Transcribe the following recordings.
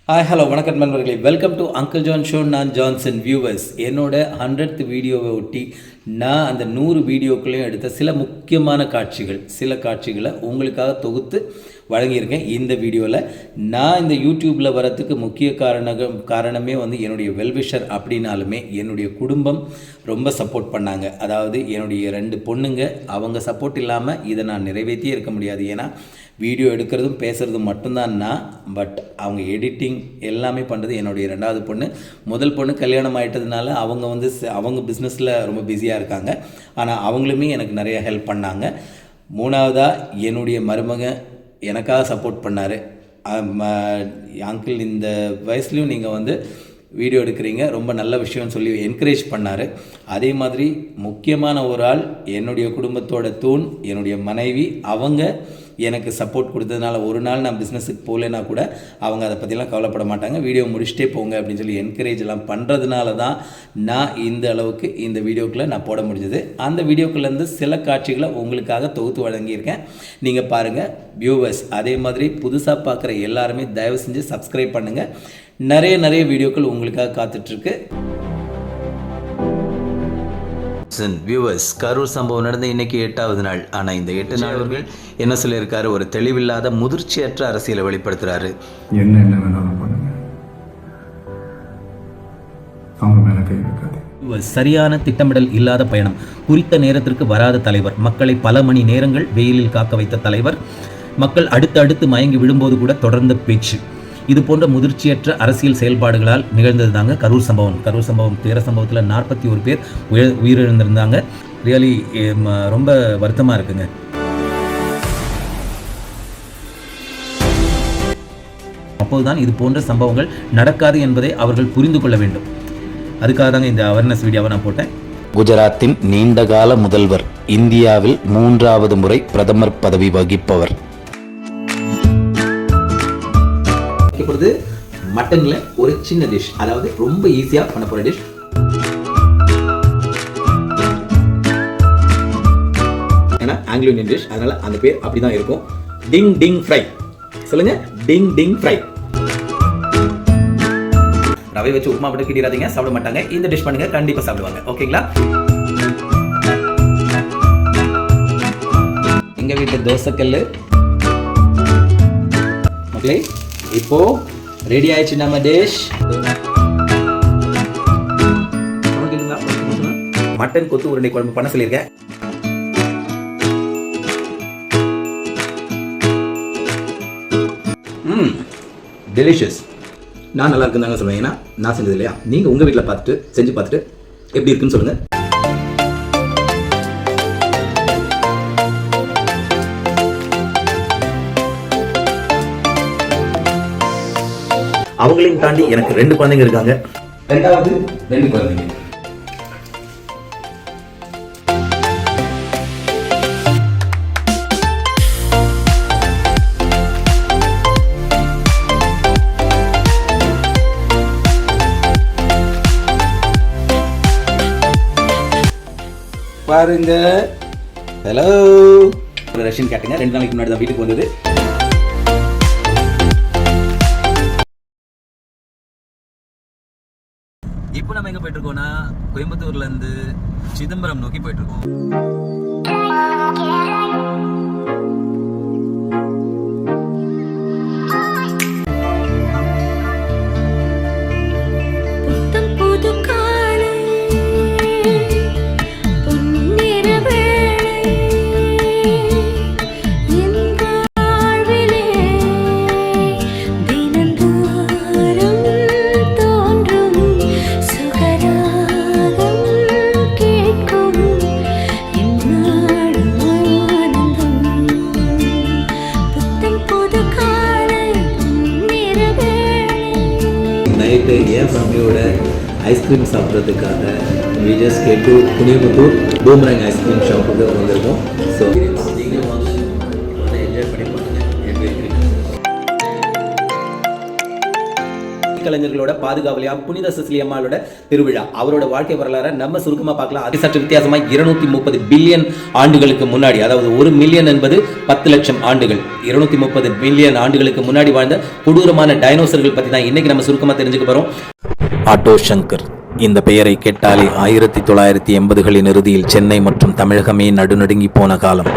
Hi hello வணக்கம் நண்பர்களே, welcome to uncle John show. நான் ஜான்சன். வியூவர்ஸ், என்னோட 100th வீடியோவை ஒட்டி நான் அந்த 100 வீடியோக்களையும் எடுத்த சில முக்கியமான காட்சிகளை உங்களுக்காக தொகுத்து வழங்கியிருக்கேன். இந்த வீடியோவில் நான் இந்த யூடியூப்பில் வரத்துக்கு முக்கிய காரணமே என்னுடைய வெல்விஷர் அப்படின்னாலுமே என்னுடைய குடும்பம் ரொம்ப சப்போர்ட் பண்ணாங்க. அதாவது என்னுடைய 2 பொண்ணுங்க, அவங்க சப்போர்ட் இல்லாமல் இதை நான் நிறைவேற்றியே இருக்க முடியாது. ஏன்னா வீடியோ எடுக்கிறதும் பேசுகிறதும் மட்டும்தான் நான், பட் அவங்க எடிட்டிங் எல்லாமே பண்ணுறது என்னுடைய 2வது பொண்ணு. முதல் பொண்ணு கல்யாணம் ஆகிட்டதுனால அவங்க பிஸ்னஸில் ரொம்ப பிஸியாக இருக்காங்க. ஆனால் அவங்களுமே எனக்கு நிறைய ஹெல்ப் பண்ணாங்க. 3வதாக என்னுடைய மருமக எனக்காக சப்போர்ட் பண்ணார். அங்கிள், இந்த வயசுலையும் நீங்கள் வீடியோ எடுக்கிறீங்க, ரொம்ப நல்ல விஷயம்னு சொல்லி என்கரேஜ் பண்ணார். அதே மாதிரி முக்கியமான ஒரு ஆள், என்னுடைய குடும்பத்தோட தூண், என்னுடைய மனைவி. அவங்க எனக்கு சப்போர்ட் கொடுத்ததுனால ஒரு நாள் நான் பிஸ்னஸுக்கு போகலன்னா கூட அவங்க அதை பற்றிலாம் கவலைப்பட மாட்டாங்க. வீடியோ முடிச்சுட்டே போங்க அப்படின்னு சொல்லி என்கரேஜ் எல்லாம் பண்ணுறதுனால தான் நான் இந்த அளவுக்கு இந்த வீடியோக்குள்ளே நான் போட முடிஞ்சது. அந்த வீடியோக்குள்ளேருந்து சில காட்சிகளை உங்களுக்காக தொகுத்து வழங்கியிருக்கேன். நீங்கள் பாருங்கள் வியூவர்ஸ். அதே மாதிரி புதுசாக பார்க்குற எல்லாருமே தயவு செஞ்சு சப்ஸ்கிரைப் பண்ணுங்கள். நிறைய வீடியோக்கள் உங்களுக்காக காத்துட்ருக்கு. வியூவர்ஸ், கரூர் சம்பவம் நடந்த இன்னைக்கு 8வது நாள். ஆனால் இந்த 8 நாள்கள் என்ன சொல்லியிருக்காரு? ஒரு தெளிவில்லாத முதிர்ச்சியற்ற அரசியலை வெளிப்படுத்துறாரு. என்ன வேணாலும் பண்ணுங்க, அவங்க மேல கை வைக்காது. சரியான திட்டமிடல் இல்லாத பயணம், குறித்த நேரத்திற்கு வராத தலைவர், மக்களை பல மணி நேரங்கள் வெயிலில் காக்க வைத்த தலைவர், மக்கள் அடுத்து மயங்கி விடும்போது கூட தொடர்ந்த பேச்சு, இது போன்ற முதிர்ச்சியற்ற அரசியல் செயல்பாடுகளால் நிகழ்ந்தது தாங்க கரூர் சம்பவம். துயர சம்பவத்தில் 41 பேர் உயிரிழந்திருந்தாங்க. ரியலி ரொம்ப வருத்தமாக இருக்குங்க. அப்போதுதான் இது போன்ற சம்பவங்கள் நடக்காது என்பதை அவர்கள் புரிந்து கொள்ள வேண்டும். அதுக்காக தாங்க இந்த அவேர்னஸ் வீடியோவை நான் போட்டேன். குஜராத்தின் நீண்டகால முதல்வர், இந்தியாவில் 3வது முறை பிரதமர் பதவி வகிப்பவர். இப்பொழுது மட்டன்ல ஒரு சின்ன டிஷ், அதாவது ரொம்ப ஈஸியா பண்ண போற டிஷ். ஏன்னா ஆங்கிலோ இந்தியன் டிஷ், அதனால அந்த பேர் அப்படிதான் இருக்கும். டிங் டிங் ஃப்ரை. சொல்லுங்க, டிங் டிங் ஃப்ரை. ரவை வச்சு உப்புமா போட்டு கிட்டிராதீங்க, சாப்பிட மாட்டாங்க. இந்த டிஷ் பண்ணுங்க, கண்டிப்பா சாப்பிடுவாங்க. ஓகேங்களா? எங்க வீட்டு தோசைக்கல்லு மக்களே, இப்போ ரெடி ஆயிடுச்சு நம்ம டிஷ். மட்டன் கொத்து உருண்டை குழம்பு பண்ண சொல்லியிருக்கேன். டெலிஷியஸ். நான் நல்லா இருக்குன்னு தாங்க சொல்லுவேன். ஏன்னா நான் செஞ்சது இல்லையா, நீங்க உங்க வீட்டில் செஞ்சு பார்த்துட்டு எப்படி இருக்குன்னு சொல்லுங்க. அவங்களையும் தாண்டி எனக்கு 2 குழந்தைங்க இருக்காங்க. 2வது 2 குழந்தைங்க. பாருங்க. ஹலோ, ரஷ்யன் கேட்டுங்க. 2 நாளைக்கு முன்னாடி தான் வீட்டுக்கு வந்தது. இப்போ நம்ம எங்க போயிட்டு இருக்கோம்னா, கோயம்புத்தூர்ல இருந்து சிதம்பரம் நோக்கி போயிட்டு இருக்கோம். நைட்டு என் ஃபேமிலியோட ஐஸ்கிரீம் சாப்பிட்றதுக்காக we just came to Kuniyamuthur பூமரங் ice cream ஷாப்புக்கு வந்திருக்கோம். ஸோ நீங்களும் வந்து என்ஜாய் பண்ணி பாருங்க. இசைக்கலைஞர்களோட பாதுகாவலியா புனித சிசிலி அம்மாளோட திருவிழா. அவரோட வாழ்க்கை வரலாறை நம்ம சுருக்கமா பார்க்கலாம். அது சற்று வித்தியாசமா 230 பில்லியன் ஆண்டுகளுக்கு முன்னாடி, அதாவது 1 மில்லியன் என்பது 10 லட்சம் ஆண்டுகள், 230 பில்லியன் ஆண்டுகளுக்கு முன்னாடி வாழ்ந்த கொடூரமான டைனோசர்கள் பத்தி தான் இன்னைக்கு நம்ம சுருக்கமா தெரிஞ்சுக்க போறோம். ஆட்டோ சங்கர். இந்த பெயரை கேட்டாலே 1980களின் இறுதியில் சென்னை மற்றும் தமிழகமே நடுநடுங்கி போன காலம்.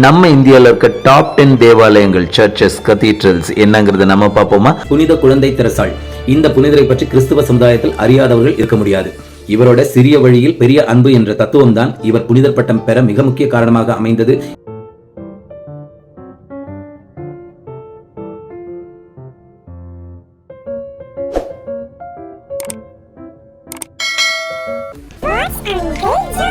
நம்ம இந்தியாவில் இருக்க டாப் 10 தேவாலயங்கள், சர்ச்சஸ், கதீட்ரல்ஸ் என்னங்கிறத நம்ம பார்ப்போமா? புனித குழந்தை தெரசாள். இந்த புனிதரை பற்றி கிறிஸ்துவ சமுதாயத்தில் அறியாதவர்கள் இருக்க முடியாது. இவரோட சிறிய வழியில் பெரிய அன்பு என்ற தத்துவம் தான் இவர் புனிதர் பட்டம் பெற மிக முக்கிய காரணமாக அமைந்தது. What's Uncle John?